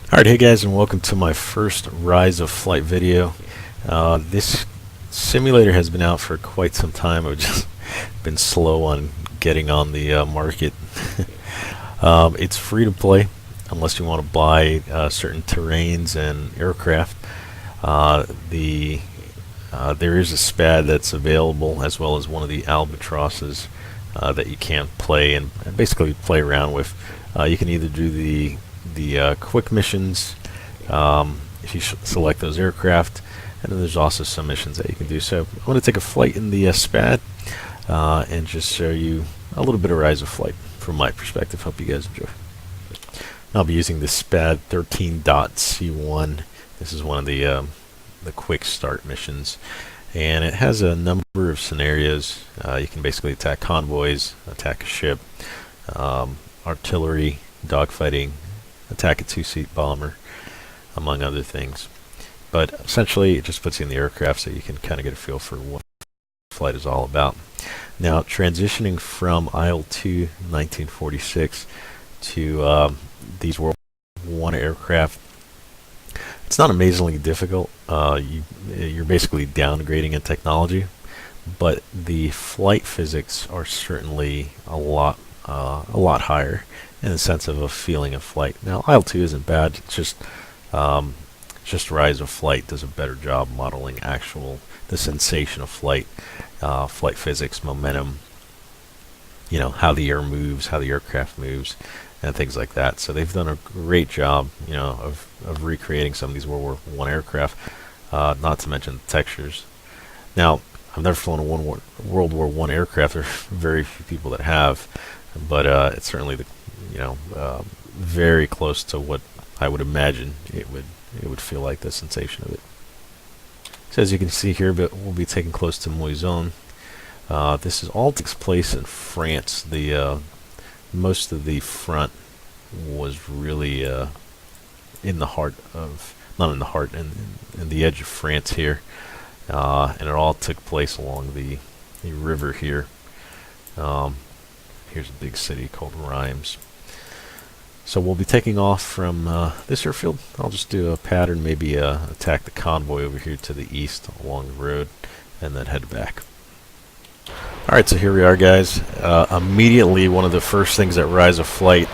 Alright, hey guys, and welcome to my first Rise of Flight video. This simulator has been out for quite some time. I've just been slow on getting on the market. It's free to play unless you want to buy certain terrains and aircraft. There is a SPAD that's available, as well as one of the albatrosses that you can play and basically play around with. You can either do the quick missions if you select those aircraft, and then there's also some missions that you can do. So I'm going to take a flight in the SPAD and just show you a little bit of Rise of Flight from my perspective. Hope you guys enjoy. I'll be using the SPAD 13.C1. This is one of the quick start missions, and it has a number of scenarios. You can basically attack convoys, attack a ship, artillery, dogfighting, attack a two-seat bomber, among other things. But essentially it just puts you in the aircraft so you can kind of get a feel for what flight is all about. Now, transitioning from IL-2 1946 to these World War I aircraft, it's not amazingly difficult. You're basically downgrading in technology, but the flight physics are certainly a lot higher in the sense of a feeling of flight. Now, IL-2 isn't bad. It's just Rise of Flight does a better job modeling the sensation of flight, flight physics, momentum, how the air moves, how the aircraft moves, and things like that. So they've done a great job, of recreating some of these World War I aircraft, not to mention the textures. Now, I've never flown a World War I aircraft. There are very few people that have, but it's certainly very close to what I would imagine it would feel like, the sensation of it. So as you can see here, but we'll be taking close to Moisson. This all takes place in France. Most of the front was really in the heart of, not in the heart, in the edge of France here, and it all took place along the river here. Here's a big city called Reims. So we'll be taking off from this airfield. I'll just do a pattern, maybe attack the convoy over here to the east along the road, and then head back. Alright, so here we are, guys. Immediately, one of the first things that Rise of Flight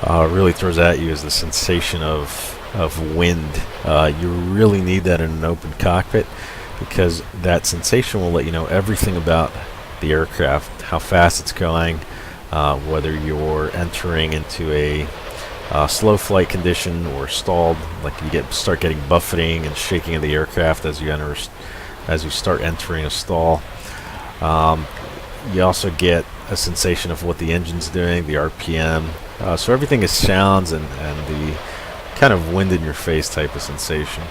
really throws at you is the sensation of wind. You really need that in an open cockpit, because that sensation will let you know everything about the aircraft, how fast it's going, whether you're entering into a slow flight condition or stalled, like you start getting buffeting and shaking of the aircraft as you start entering a stall. You also get a sensation of what the engine's doing, the RPM. So everything is sounds and the kind of wind in your face type of sensation.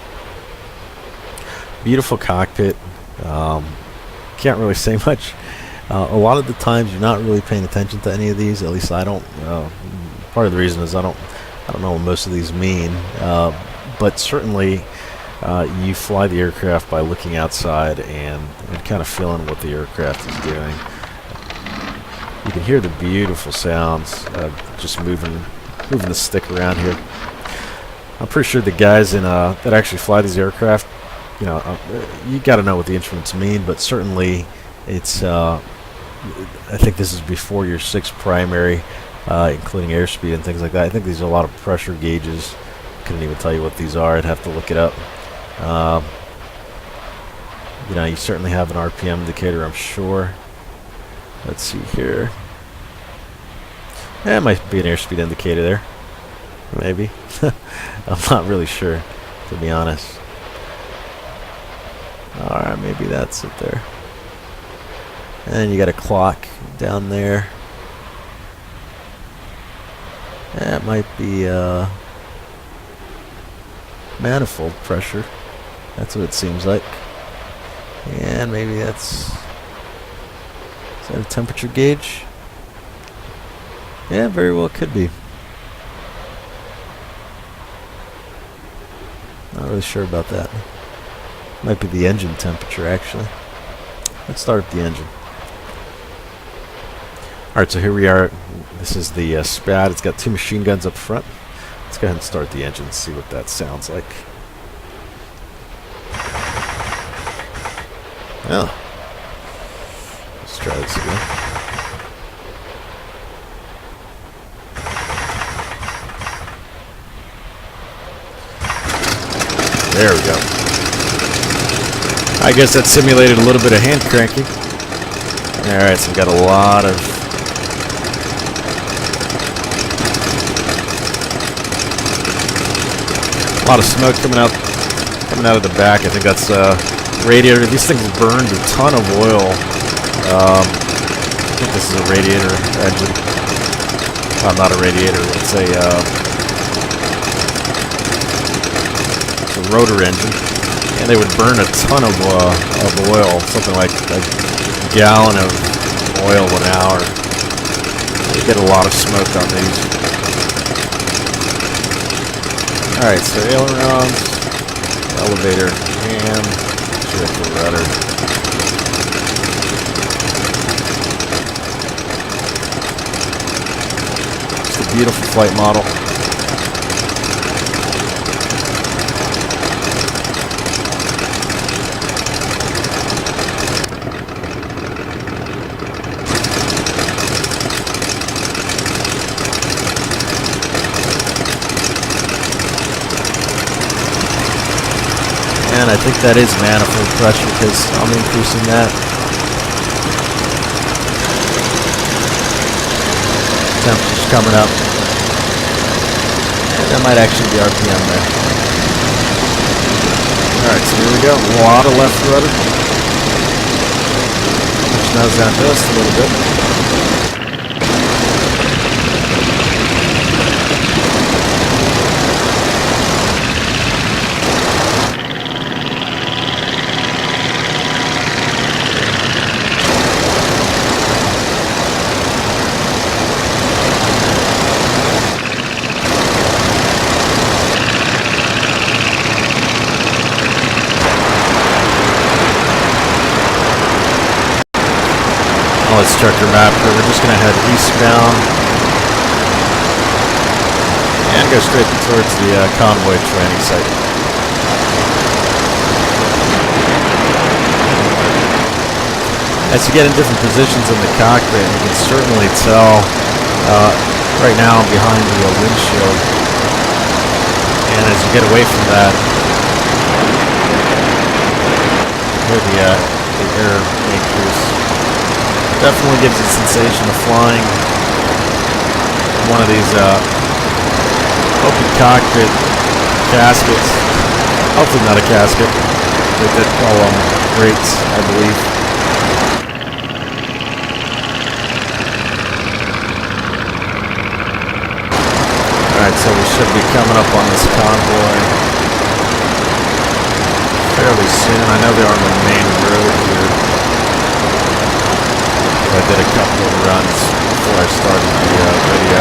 Beautiful cockpit. Can't really say much. A lot of the times you're not really paying attention to any of these. At least I don't. Part of the reason is I don't know what most of these mean. But certainly you fly the aircraft by looking outside and kind of feeling what the aircraft is doing. You can hear the beautiful sounds just moving the stick around here. I'm pretty sure the guys that actually fly these aircraft, you got to know what the instruments mean, but certainly it's I think this is before your 6th primary, including airspeed and things like that. I think these are a lot of pressure gauges. Couldn't even tell you what these are. I'd have to look it up. You certainly have an RPM indicator, I'm sure. Let's see here. It might be an airspeed indicator there. Maybe. I'm not really sure, to be honest. Alright, maybe that's it there. And you got a clock down there. That might be manifold pressure. That's what it seems like. And maybe is that a temperature gauge? Yeah, very well could be. Not really sure about that. Might be the engine temperature, actually. Let's start with the engine. Alright, so here we are. This is the SPAD. It's got 2 machine guns up front. Let's go ahead and start the engine and see what that sounds like. Oh. Let's try this again. There we go. I guess that simulated a little bit of hand cranking. Alright, so we've got a lot of smoke coming out of the back. I think that's radiator. These things burned a ton of oil. I think this is a radiator engine. Not a radiator. It's a rotor engine, and they would burn a ton of oil, something like a gallon of oil an hour. You get a lot of smoke on these. Alright, so ailerons, elevator, and shift the rudder. Just a beautiful flight model. And I think that is manifold pressure because I'm increasing that. Temperature's coming up. And that might actually be RPM there. Alright, so here we go. A lot of left rudder. Push nose down just a little bit. Let's check our map here. We're just going to head eastbound and go straight towards the convoy training site. As you get in different positions in the cockpit, you can certainly tell. Right now I'm behind the windshield, and as you get away from that, hear the air increase. Definitely gives a sensation of flying one of these open cockpit caskets. Hopefully not a casket. They did call them grates, I believe. Alright, so we should be coming up on this convoy fairly soon. I know they're on the main road here. I did a couple of runs before I started the video.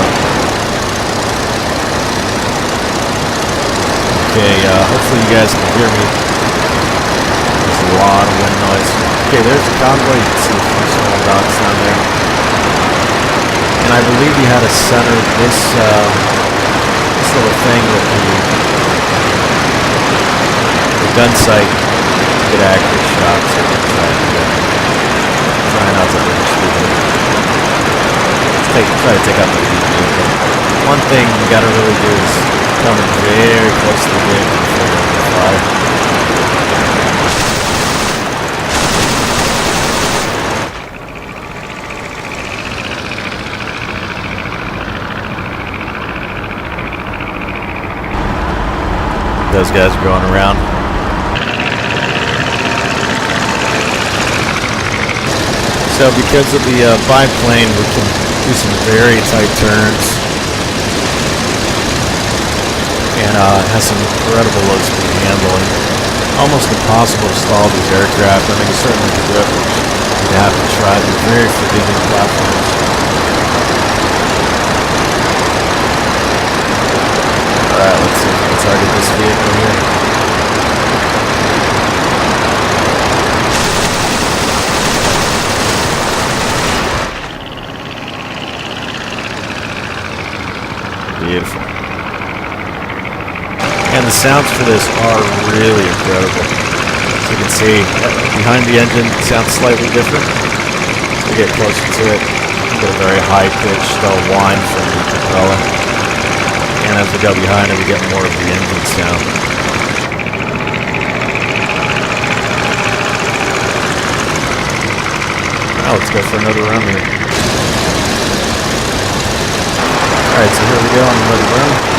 Okay, hopefully you guys can hear me. There's a lot of wind noise. Okay, there's the convoy. You can see a few small dots down there. And I believe you had to center this little thing with the gun sight to get accurate shots. So we're try not to overshoot it. Try to take out the vehicle. One thing you gotta really do is come in very close to the vehicle before you fly. Those guys are going around. So because of the biplane, we can do some very tight turns, and it has some incredible low speed handling. Almost impossible to stall these aircraft. I mean, you certainly could do it, but you'd have to try. They're very forgiving platforms. Alright, let's see if we can target this vehicle here. Beautiful. And the sounds for this are really incredible. As you can see, behind the engine it sounds slightly different. As we get closer to it, we get a very high-pitched whine from the propeller. And as we go behind it, we get more of the engine sound. Now let's go for another run here. Alright, so here we go on another run.